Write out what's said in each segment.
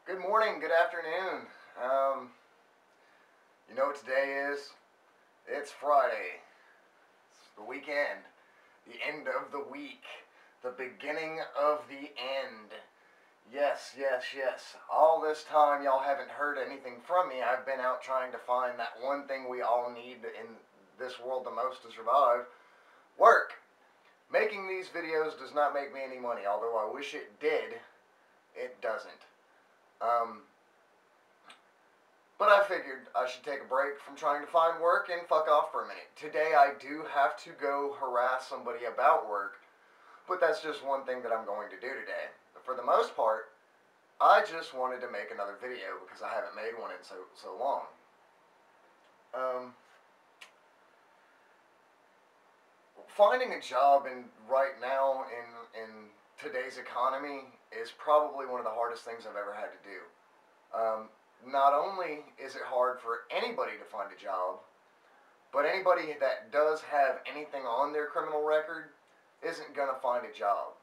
Good morning, good afternoon. You know what today is? It's Friday. It's the weekend. The end of the week. The beginning of the end. Yes, yes, yes. All this time y'all haven't heard anything from me. I've been out trying to find that one thing we all need in this world the most to survive. Work. Making these videos does not make me any money, although I wish it did. It doesn't. But I figured I should take a break from trying to find work and fuck off for a minute. Today I do have to go harass somebody about work, but that's just one thing that I'm going to do today. But for the most part, I just wanted to make another video because I haven't made one in so long. Finding a job right now in today's economy is probably one of the hardest things I've ever had to do. Not only is it hard for anybody to find a job, but anybody that does have anything on their criminal record isn't going to find a job.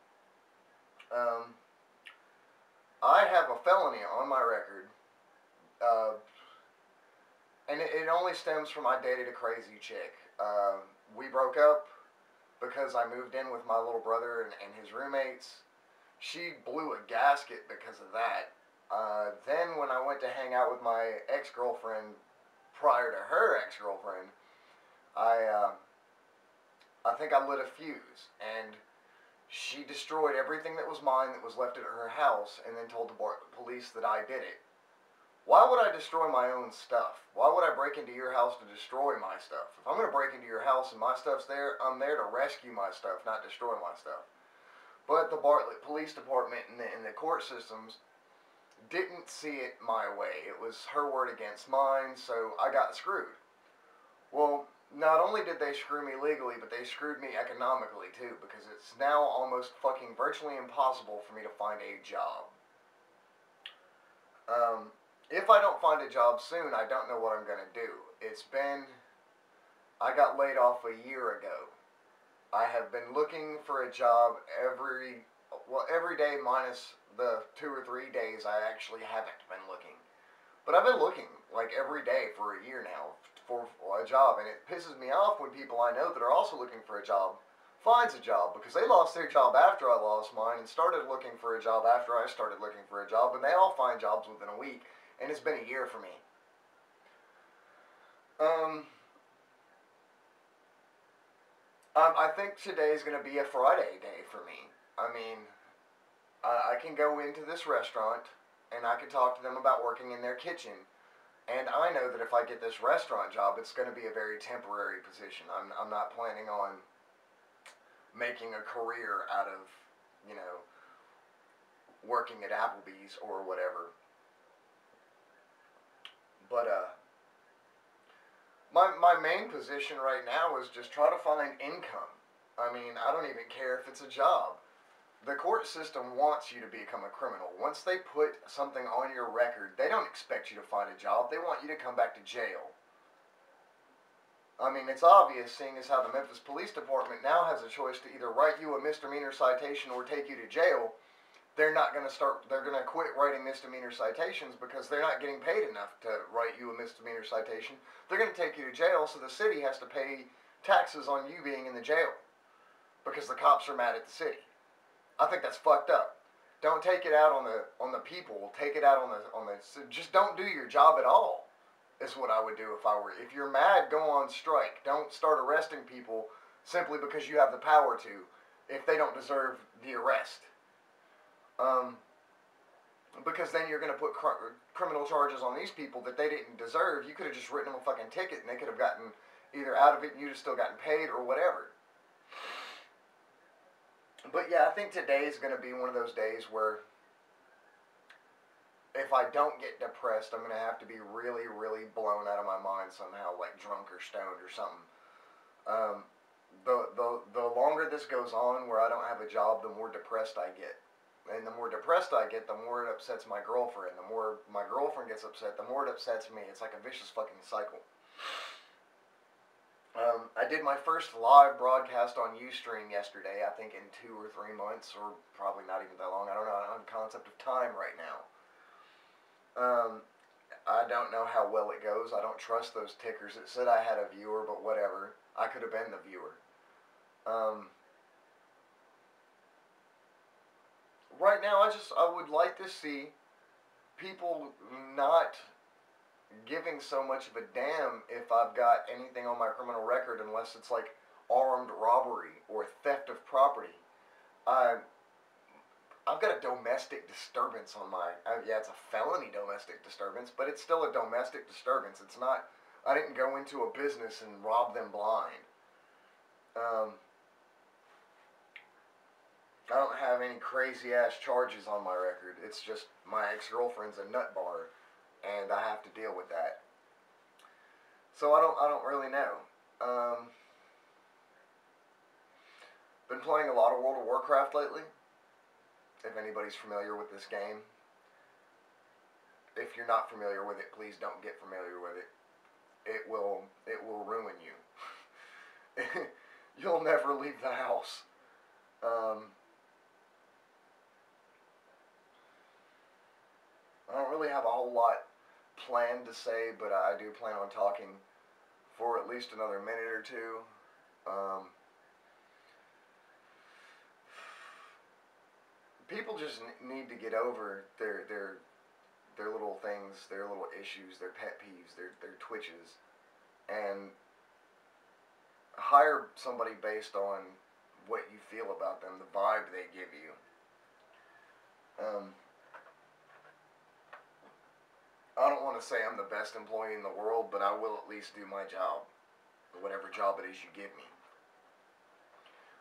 I have a felony on my record, and it only stems from I dated a crazy chick. We broke up because I moved in with my little brother and his roommates. She blew a gasket because of that. Then when I went to hang out with my ex-girlfriend prior to her ex-girlfriend, I think I lit a fuse, and she destroyed everything that was mine that was left at her house and then told the police that I did it. Why would I destroy my own stuff? Why would I break into your house to destroy my stuff? If I'm going to break into your house and my stuff's there, I'm there to rescue my stuff, not destroy my stuff. But the Bartlett Police Department and the court systems didn't see it my way. It was her word against mine, so I got screwed. Well, not only did they screw me legally, but they screwed me economically too, because it's now almost fucking virtually impossible for me to find a job. If I don't find a job soon, I don't know what I'm going to do. I got laid off a year ago. I have been looking for a job every day minus the 2 or 3 days I actually haven't been looking. But I've been looking like every day for a year now for a job, and it pisses me off when people I know that are also looking for a job finds a job, because they lost their job after I lost mine and started looking for a job after I started looking for a job, and they all find jobs within a week, and it's been a year for me. I think today's going to be a Friday day for me. I mean, I can go into this restaurant and I can talk to them about working in their kitchen. And I know that if I get this restaurant job, it's going to be a very temporary position. I'm not planning on making a career out of, you know, working at Applebee's or whatever. But, my main position right now is just try to find income. I mean, I don't even care if it's a job. The court system wants you to become a criminal. Once they put something on your record, they don't expect you to find a job. They want you to come back to jail. I mean, it's obvious, seeing as how the Memphis Police Department now has a choice to either write you a misdemeanor citation or take you to jail. They're going to quit writing misdemeanor citations because they're not getting paid enough to write you a misdemeanor citation. They're going to take you to jail, so the city has to pay taxes on you being in the jail because the cops are mad at the city. I think that's fucked up. Don't take it out on the people. Take it out on the just don't do your job at all. Is what I would do if I were. If you're mad, go on strike. Don't start arresting people simply because you have the power to, if they don't deserve the arrest. Because then you're going to put criminal charges on these people that they didn't deserve. You could have just written them a fucking ticket and they could have gotten either out of it and you'd have still gotten paid or whatever. But yeah, I think today is going to be one of those days where if I don't get depressed, I'm going to have to be really, really blown out of my mind somehow, like drunk or stoned or something. The longer this goes on where I don't have a job, the more depressed I get. And the more depressed I get, the more it upsets my girlfriend. The more my girlfriend gets upset, the more it upsets me. It's like a vicious fucking cycle. I did my first live broadcast on Ustream yesterday, I think in 2 or 3 months, or probably not even that long. I don't know. I don't have a concept of time right now. Um, I don't know how well it goes. I don't trust those tickers. It said I had a viewer, but whatever. I could have been the viewer. Um, right now, I would like to see people not giving so much of a damn if I've got anything on my criminal record, unless it's like armed robbery or theft of property. I I've got a domestic disturbance on my. Yeah, it's a felony domestic disturbance, but it's still a domestic disturbance. It's not. I didn't go into a business and rob them blind. Um, I don't have any crazy ass charges on my record. It's just my ex girlfriend's a nut bar, and I have to deal with that. So I don't really know. Um, been playing a lot of World of Warcraft lately. If anybody's familiar with this game. If you're not familiar with it, please don't get familiar with it. It will ruin you. You'll never leave the house. I don't really have a whole lot planned to say, but I do plan on talking for at least another minute or two. People just need to get over their little things, their little issues, their pet peeves, their twitches, and hire somebody based on what you feel about them, the vibe they give you. I don't want to say I'm the best employee in the world, but I will at least do my job, whatever job it is you give me.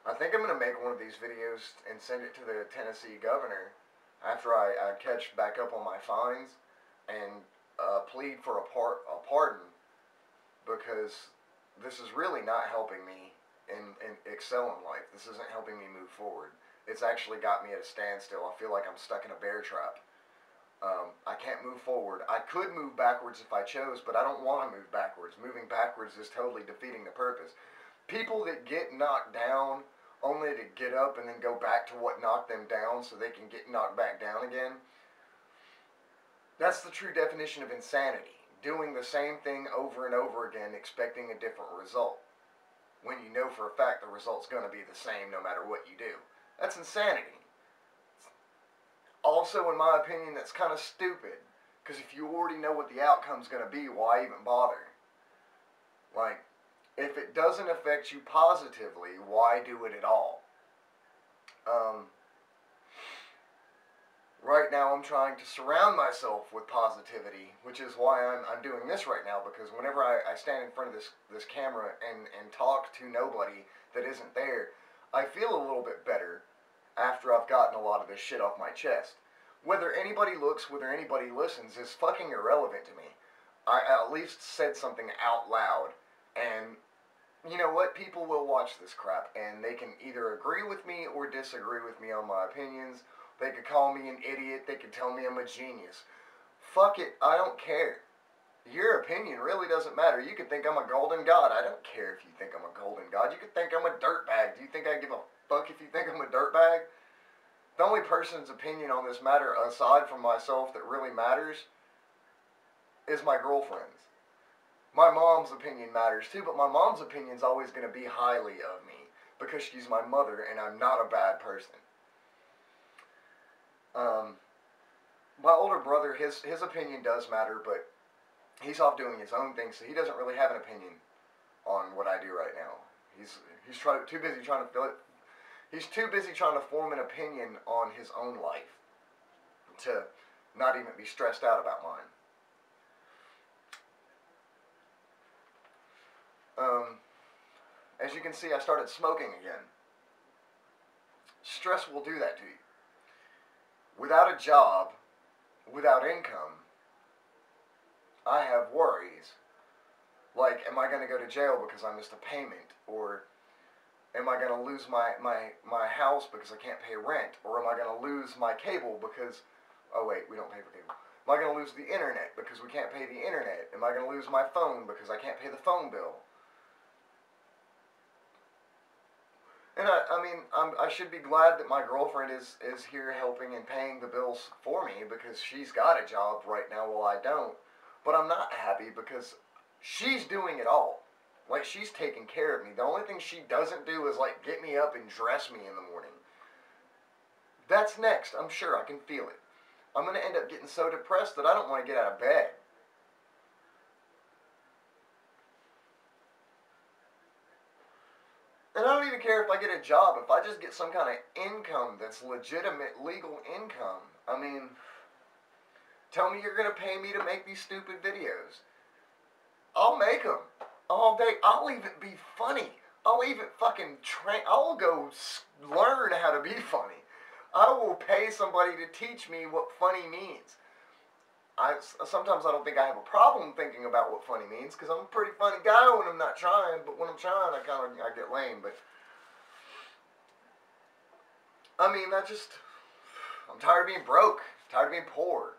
I think I'm going to make one of these videos and send it to the Tennessee governor after I catch back up on my fines and plead for a pardon, because this is really not helping me in excel in life. This isn't helping me move forward. It's actually got me at a standstill. I feel like I'm stuck in a bear trap. I can't move forward. I could move backwards if I chose, but I don't want to move backwards. Moving backwards is totally defeating the purpose. People that get knocked down only to get up and then go back to what knocked them down so they can get knocked back down again, that's the true definition of insanity. Doing the same thing over and over again expecting a different result, when you know for a fact the result's going to be the same no matter what you do. That's insanity. Also, in my opinion, that's kind of stupid, because if you already know what the outcome's going to be, why even bother? Like, if it doesn't affect you positively, why do it at all? Right now I'm trying to surround myself with positivity, which is why I'm doing this right now, because whenever I stand in front of this camera and talk to nobody that isn't there, I feel a little bit better after I've gotten a lot of this shit off my chest. Whether anybody looks, whether anybody listens is fucking irrelevant to me. I at least said something out loud, and you know what? People will watch this crap, and they can either agree with me or disagree with me on my opinions. They could call me an idiot. They could tell me I'm a genius. Fuck it. I don't care. Your opinion really doesn't matter. You could think I'm a golden god. I don't care if you think I'm a golden god. You could think I'm a dirtbag. Do you think I give a fuck if you think I'm a dirtbag? The only person's opinion on this matter, aside from myself, that really matters is my girlfriend's. My mom's opinion matters too, but my mom's opinion's always going to be highly of me because she's my mother and I'm not a bad person. My older brother, his opinion does matter, but he's off doing his own thing, so he doesn't really have an opinion on what I do right now. He's too busy trying to fill it. He's too busy trying to form an opinion on his own life to not even be stressed out about mine. As you can see, I started smoking again. Stress will do that to you. Without a job, without income, I have worries. Like, am I going to go to jail because I missed a payment? Or am I going to lose my house because I can't pay rent? Or am I going to lose my cable because, oh wait, we don't pay for cable. Am I going to lose the internet because we can't pay the internet? Am I going to lose my phone because I can't pay the phone bill? And I mean, I should be glad that my girlfriend is here helping and paying the bills for me because she's got a job right now while I don't. But I'm not happy because she's doing it all. Like, she's taking care of me. The only thing she doesn't do is, like, get me up and dress me in the morning. That's next. I'm sure. I can feel it. I'm going to end up getting so depressed that I don't want to get out of bed. And I don't even care if I get a job. If I just get some kind of income that's legitimate, legal income. I mean, tell me you're going to pay me to make these stupid videos. I'll make them all day. I'll even be funny. I'll even fucking train. I'll go learn how to be funny. I will pay somebody to teach me what funny means. Sometimes I don't think I have a problem thinking about what funny means because I'm a pretty funny guy when I'm not trying, but when I'm trying, I get lame. But I mean, I'm tired of being broke, tired of being poor.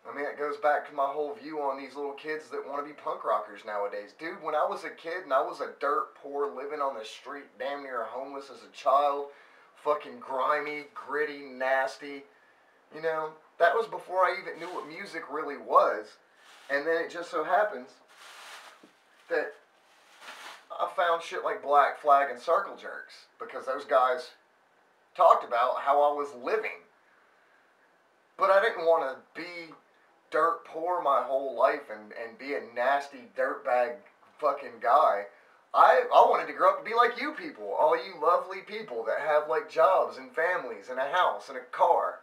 I mean, it goes back to my whole view on these little kids that want to be punk rockers nowadays. Dude, when I was a kid and I was a dirt poor, living on the street, damn near homeless as a child, fucking grimy, gritty, nasty, you know, that was before I even knew what music really was. And then it just so happens that I found shit like Black Flag and Circle Jerks because those guys talked about how I was living. But I didn't want to be dirt poor my whole life and be a nasty dirtbag fucking guy. I wanted to grow up to be like you people, all you lovely people that have like jobs and families and a house and a car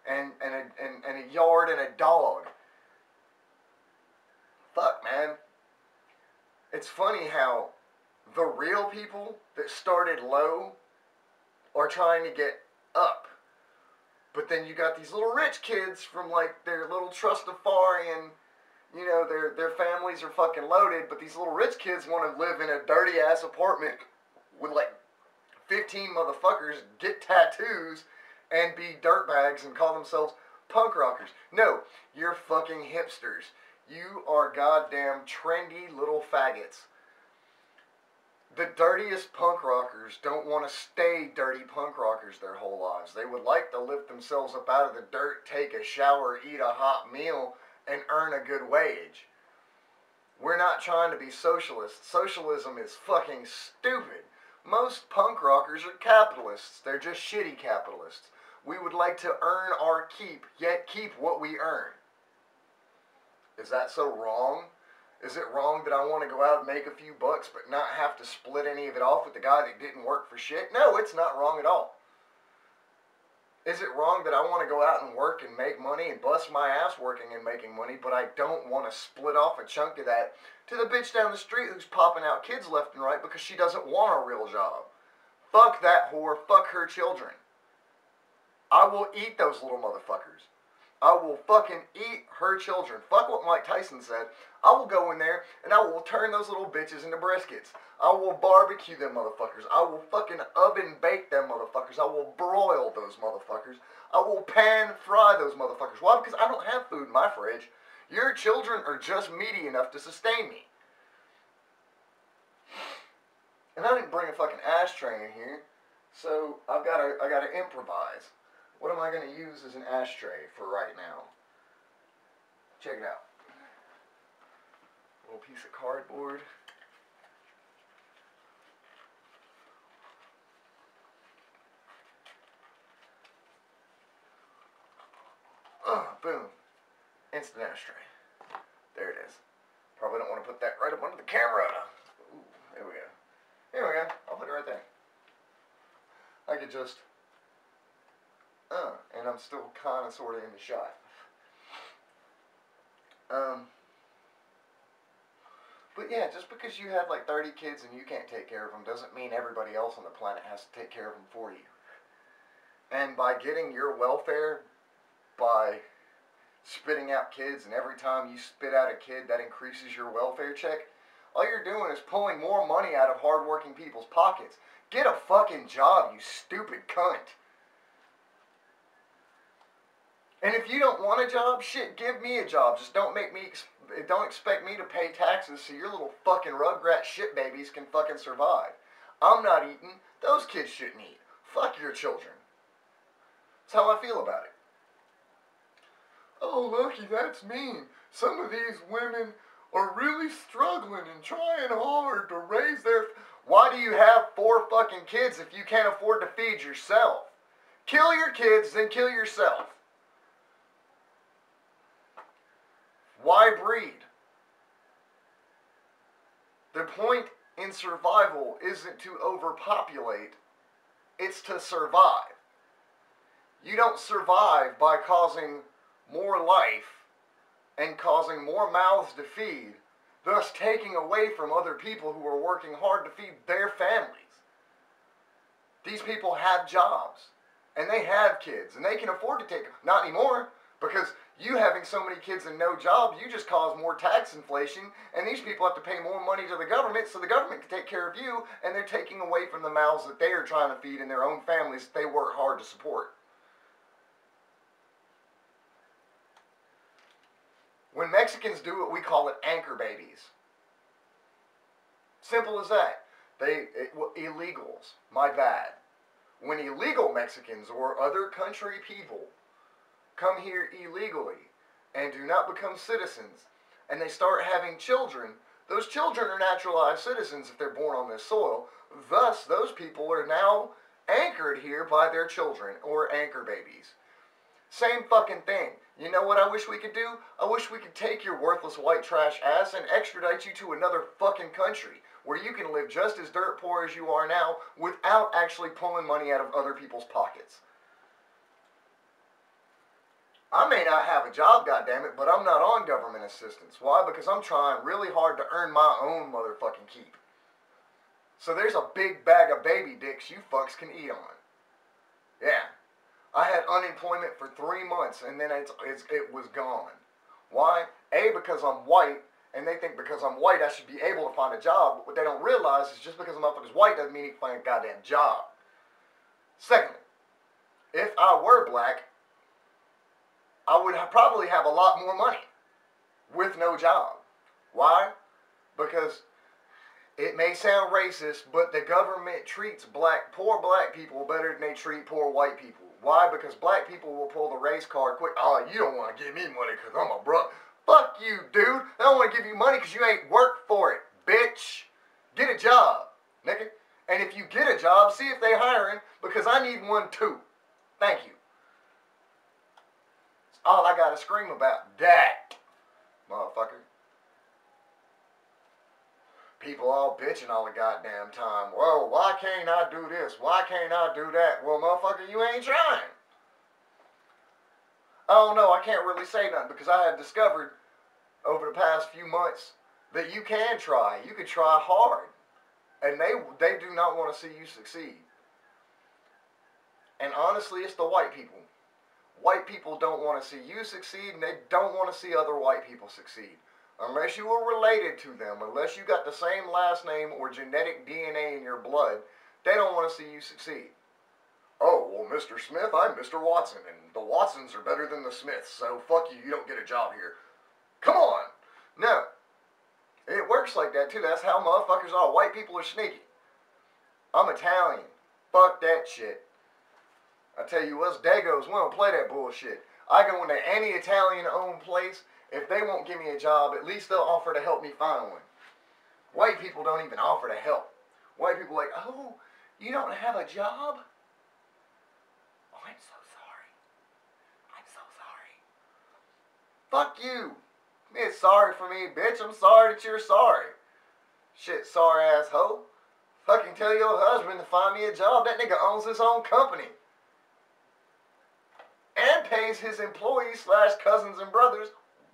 and a yard and a dog. Fuck, man. It's funny how the real people that started low are trying to get up. But then you got these little rich kids from like their little trustafarian, you know, their families are fucking loaded, but these little rich kids want to live in a dirty ass apartment with like 15 motherfuckers, get tattoos, and be dirtbags and call themselves punk rockers. No, you're fucking hipsters. You are goddamn trendy little faggots. The dirtiest punk rockers don't want to stay dirty punk rockers their whole lives. They would like to lift themselves up out of the dirt, take a shower, eat a hot meal, and earn a good wage. We're not trying to be socialists. Socialism is fucking stupid. Most punk rockers are capitalists. They're just shitty capitalists. We would like to earn our keep, yet keep what we earn. Is that so wrong? Is it wrong that I want to go out and make a few bucks but not have to split any of it off with the guy that didn't work for shit? No, it's not wrong at all. Is it wrong that I want to go out and work and make money and bust my ass working and making money, but I don't want to split off a chunk of that to the bitch down the street who's popping out kids left and right because she doesn't want a real job? Fuck that whore. Fuck her children. I will eat those little motherfuckers. I will fucking eat her children. Fuck what Mike Tyson said. I will go in there and I will turn those little bitches into briskets. I will barbecue them motherfuckers. I will fucking oven bake them motherfuckers. I will broil those motherfuckers. I will pan fry those motherfuckers. Why? Because I don't have food in my fridge. Your children are just meaty enough to sustain me. And I didn't bring a fucking ashtray in here, so I gotta improvise. What am I going to use as an ashtray for right now? Check it out. A little piece of cardboard. Boom. Instant ashtray. There it is. Probably don't want to put that right up under the camera. Ooh, there we go. There we go. I'll put it right there. I could just... and I'm still kind of sort of in the shot. But yeah, just because you have like 30 kids and you can't take care of them doesn't mean everybody else on the planet has to take care of them for you. And by getting your welfare, by spitting out kids, and every time you spit out a kid that increases your welfare check, all you're doing is pulling more money out of hardworking people's pockets. Get a fucking job, you stupid cunt. And if you don't want a job, shit, give me a job. Just don't expect me to pay taxes so your little fucking rugrat shit babies can fucking survive. I'm not eating. Those kids shouldn't eat. Fuck your children. That's how I feel about it. Oh, Lucky, that's mean. Some of these women are really struggling and trying hard to raise their... Why do you have 4 fucking kids if you can't afford to feed yourself? Kill your kids, then kill yourself. Why breed? The point in survival isn't to overpopulate, it's to survive. You don't survive by causing more life and causing more mouths to feed, thus taking away from other people who are working hard to feed their families. These people have jobs, and they have kids, and they can afford to take, not anymore, because you having so many kids and no job, you just cause more tax inflation, and these people have to pay more money to the government so the government can take care of you, and they're taking away from the mouths that they are trying to feed in their own families that they work hard to support. When Mexicans do it, we call it anchor babies. Simple as that. Illegals, my bad. When illegal Mexicans or other country people come here illegally and do not become citizens, and they start having children, those children are naturalized citizens if they're born on this soil. Thus, those people are now anchored here by their children or anchor babies. Same fucking thing. You know what I wish we could do? I wish we could take your worthless white trash ass and extradite you to another fucking country where you can live just as dirt poor as you are now without actually pulling money out of other people's pockets. I may not have a job, goddammit, but I'm not on government assistance. Why? Because I'm trying really hard to earn my own motherfucking keep. So there's a big bag of baby dicks you fucks can eat on. Yeah. I had unemployment for 3 months and then it was gone. Why? A, because I'm white, and they think because I'm white I should be able to find a job. But what they don't realize is just because a motherfucker's white doesn't mean he can find a goddamn job. Secondly, if I were black, I would probably have a lot more money with no job. Why? Because it may sound racist, but the government treats poor black people better than they treat poor white people. Why? Because black people will pull the race card quick. Oh, you don't want to give me money because I'm a bro. Fuck you, dude. I don't want to give you money because you ain't worked for it, bitch. Get a job, nigga. And if you get a job, see if they hiring, because I need one too. Thank you. That's all I got to scream about. That, motherfucker. People all bitching all the goddamn time. Whoa, why can't I do this? Why can't I do that? Well, motherfucker, you ain't trying. I don't know. I can't really say nothing because I have discovered over the past few months that you can try. You can try hard. And they do not want to see you succeed. And honestly, it's the white people. White people don't want to see you succeed, and they don't want to see other white people succeed. Unless you were related to them, unless you got the same last name or genetic DNA in your blood, they don't want to see you succeed. Oh, well, Mr. Smith, I'm Mr. Watson, and the Watsons are better than the Smiths, so fuck you, you don't get a job here. Come on! No. It works like that, too. That's how motherfuckers are. White people are sneaky. I'm Italian. Fuck that shit. I tell you, us Dagos, we don't play that bullshit. I go into any Italian-owned place. If they won't give me a job, at least they'll offer to help me find one. White people don't even offer to help. White people are like, oh, you don't have a job? Oh, I'm so sorry. I'm so sorry. Fuck you. It's sorry for me, bitch. I'm sorry that you're sorry. Shit, sorry asshole. Fucking tell your husband to find me a job. That nigga owns his own company. And pays his employees / cousins and brothers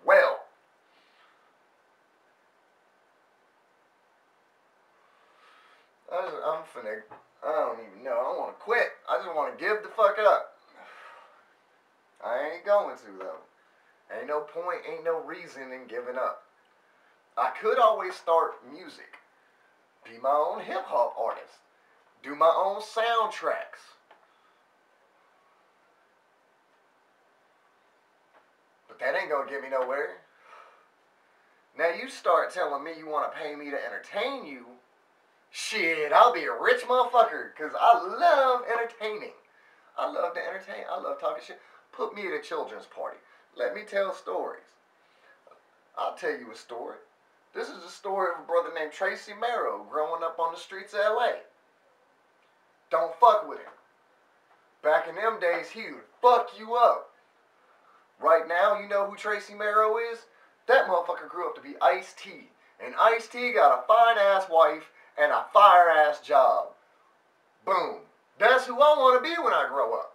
well. I don't even know. I want to quit. I just want to give the fuck up. I ain't going to, though. Ain't no point, ain't no reason in giving up. I could always start music. Be my own hip-hop artist. Do my own soundtracks. But that ain't gonna get me nowhere. Now you start telling me you want to pay me to entertain you, Shit, I'll be a rich motherfucker because I love entertaining. I love to entertain. I love talking shit. Put me at a children's party. Let me tell stories. I'll tell you a story. This is a story of a brother named Tracy Merrow growing up on the streets of LA. Don't fuck with him. Back in them days, he would fuck you up. Right now, you know who Tracy Merrow is? That motherfucker grew up to be Ice-T. And Ice-T got a fine-ass wife and a fire-ass job. Boom. That's who I want to be when I grow up.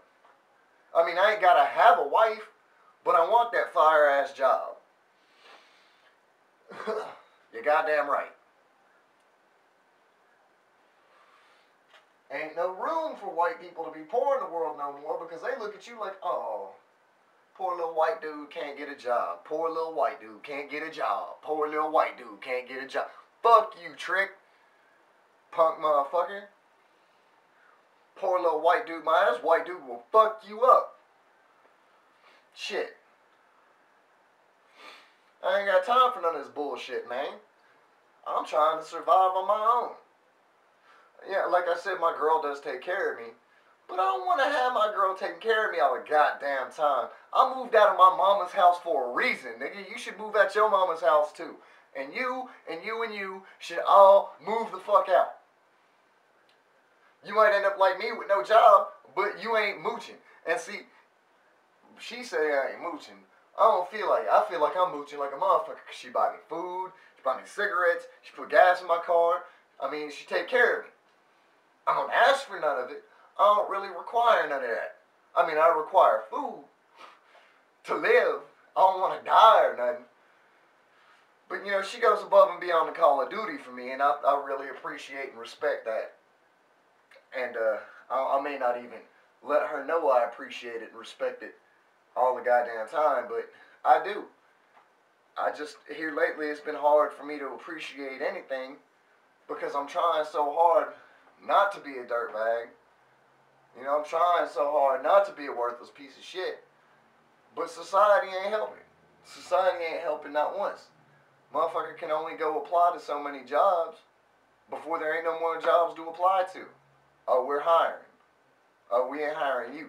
I mean, I ain't got to have a wife, but I want that fire-ass job. You're goddamn right. Ain't no room for white people to be poor in the world no more because they look at you like, oh, poor little white dude can't get a job. Poor little white dude can't get a job. Poor little white dude can't get a job. Fuck you, trick. Punk motherfucker. Poor little white dude. My ass white dude will fuck you up. Shit. I ain't got time for none of this bullshit, man. I'm trying to survive on my own. Yeah, like I said, my girl does take care of me. But I don't want to have my girl taking care of me all the goddamn time. I moved out of my mama's house for a reason, nigga. You should move out your mama's house too. And you, and you, and you should all move the fuck out. You might end up like me with no job, but you ain't mooching. And see, she say I ain't mooching. I don't feel like it. I feel like I'm mooching like a motherfucker. Cause she buy me food, she buy me cigarettes, she put gas in my car. I mean, she take care of me. I don't ask for none of it. I don't really require none of that. I mean, I require food to live. I don't want to die or nothing. But, you know, she goes above and beyond the call of duty for me, and I really appreciate and respect that. And I may not even let her know I appreciate it and respect it all the goddamn time, but I do. I just, here lately, it's been hard for me to appreciate anything because I'm trying so hard not to be a dirtbag. You know, I'm trying so hard not to be a worthless piece of shit. But society ain't helping. Society ain't helping not once. Motherfucker can only go apply to so many jobs before there ain't no more jobs to apply to. Oh, we're hiring. Oh, we ain't hiring you.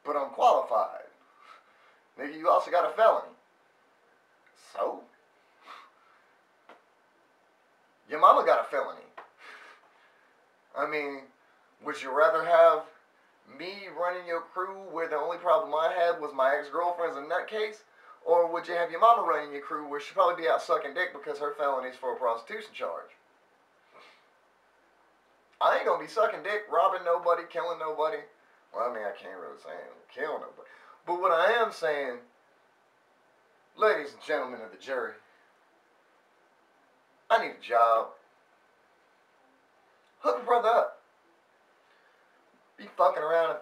But I'm qualified. Nigga, you also got a felony. So? Your mama got a felony. I mean, would you rather have me running your crew where the only problem I had was my ex-girlfriend's a nutcase? Or would you have your mama running your crew where she'd probably be out sucking dick because her felony's for a prostitution charge? I ain't gonna be sucking dick, robbing nobody, killing nobody. Well, I mean, I can't really say I'm kill nobody. But what I am saying, ladies and gentlemen of the jury, I need a job. Hook a brother up. Be fucking around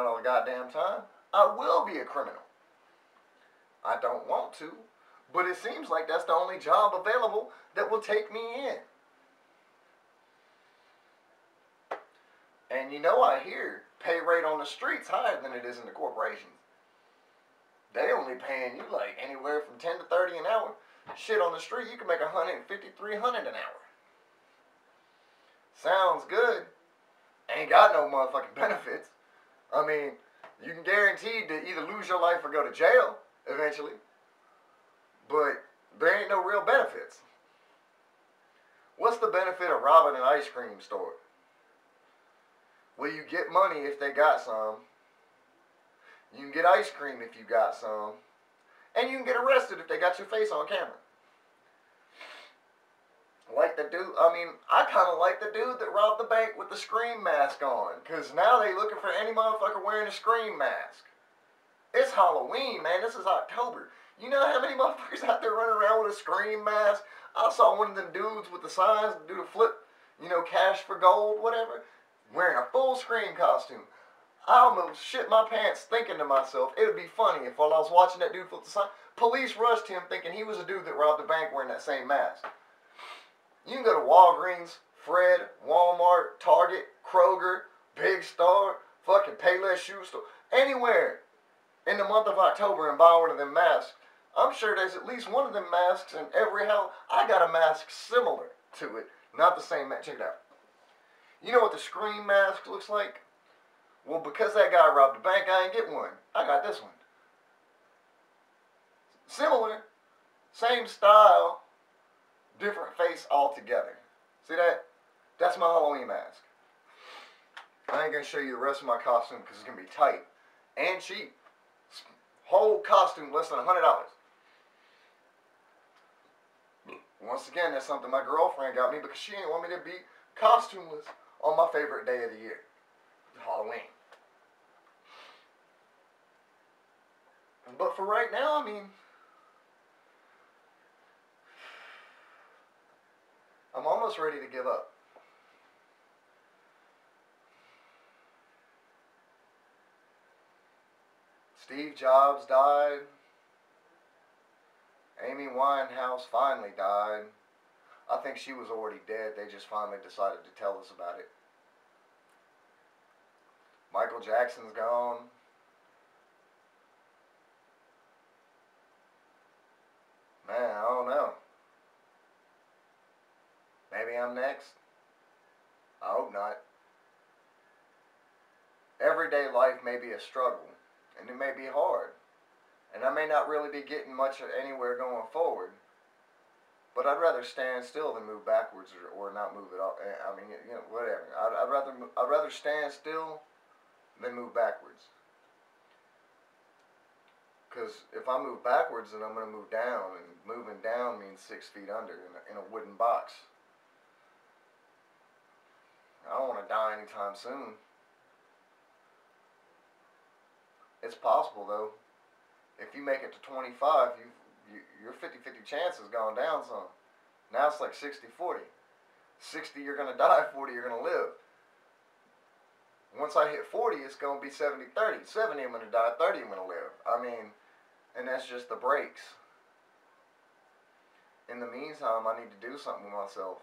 all the goddamn time. I will be a criminal. I don't want to, but it seems like that's the only job available that will take me in. And you know, I hear pay rate on the streets higher than it is in the corporations. They only paying you like anywhere from 10 to 30 an hour. Shit, on the street, you can make 150, 300 an hour. Sounds good. Ain't got no motherfucking benefits. I mean, you can guarantee to either lose your life or go to jail eventually. But there ain't no real benefits. What's the benefit of robbing an ice cream store? Well, you get money if they got some. You can get ice cream if you got some. And you can get arrested if they got your face on camera. Like the dude, I mean, I kind of like the dude that robbed the bank with the Scream mask on. Because now they looking for any motherfucker wearing a Scream mask. It's Halloween, man. This is October. You know how many motherfuckers out there running around with a Scream mask? I saw one of them dudes with the signs, do the flip, you know, cash for gold, whatever, wearing a full Scream costume. I almost shit my pants thinking to myself, it would be funny if while I was watching that dude flip the sign, police rushed him thinking he was a dude that robbed the bank wearing that same mask. You can go to Walgreens, Fred, Walmart, Target, Kroger, Big Star, fucking Payless Shoe Store, anywhere in the month of October and buy one of them masks. I'm sure there's at least one of them masks in every house. I got a mask similar. to it. Not the same mask. Check it out. You know what the Scream mask looks like? Well, because that guy robbed the bank, I ain't get one. I got this one. Similar, same style, different face altogether. See that? That's my Halloween mask. I ain't gonna show you the rest of my costume because it's gonna be tight and cheap. Whole costume less than $100. Once again, that's something my girlfriend got me because she didn't want me to be costumeless on my favorite day of the year, Halloween. But for right now, I mean, I'm almost ready to give up. Steve Jobs died. Amy Winehouse finally died. I think she was already dead. They just finally decided to tell us about it. Michael Jackson's gone. Man, I don't know. Maybe I'm next. I hope not. Everyday life may be a struggle, and it may be hard. And I may not really be getting much anywhere going forward. But I'd rather stand still than move backwards or not move at all. I mean, you know, whatever. I'd rather stand still than move backwards. Because if I move backwards, then I'm going to move down, and moving down means 6 feet under in a wooden box. I don't want to die anytime soon. It's possible though. If you make it to 25, your 50-50 chance has gone down some. Now it's like 60-40. 60 you're going to die, 40 you're going to live. Once I hit 40, it's going to be 70-30. 70 I'm going to die, 30 I'm going to live. I mean, and that's just the breaks. In the meantime, I need to do something with myself.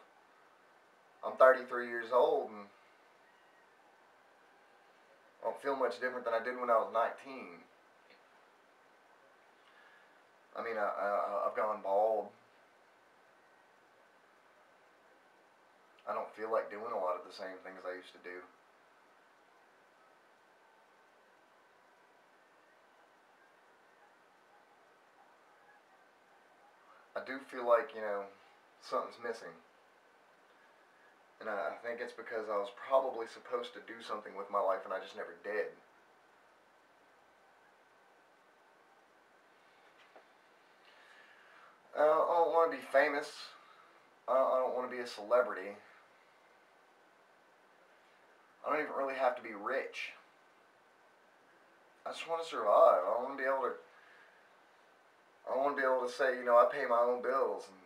I'm 33 years old and I don't feel much different than I did when I was 19. I mean, I've gone bald. I don't feel like doing a lot of the same things I used to do. I do feel like, you know, something's missing. And I think it's because I was probably supposed to do something with my life and I just never did. I don't want to be famous. I don't want to be a celebrity. I don't even really have to be rich. I just want to survive. I want to be able to say, you know, I pay my own bills and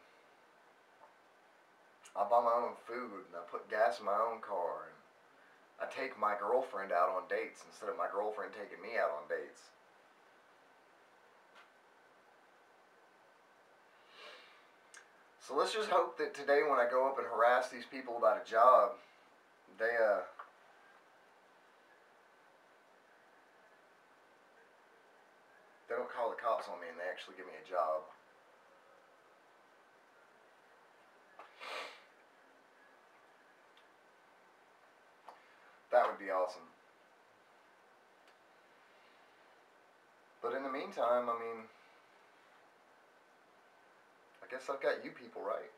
I buy my own food and I put gas in my own car and I take my girlfriend out on dates instead of my girlfriend taking me out on dates. So let's just hope that today when I go up and harass these people about a job, they don't call the cops on me and they actually give me a job. That would be awesome. But in the meantime, I mean, I guess I've got you people right.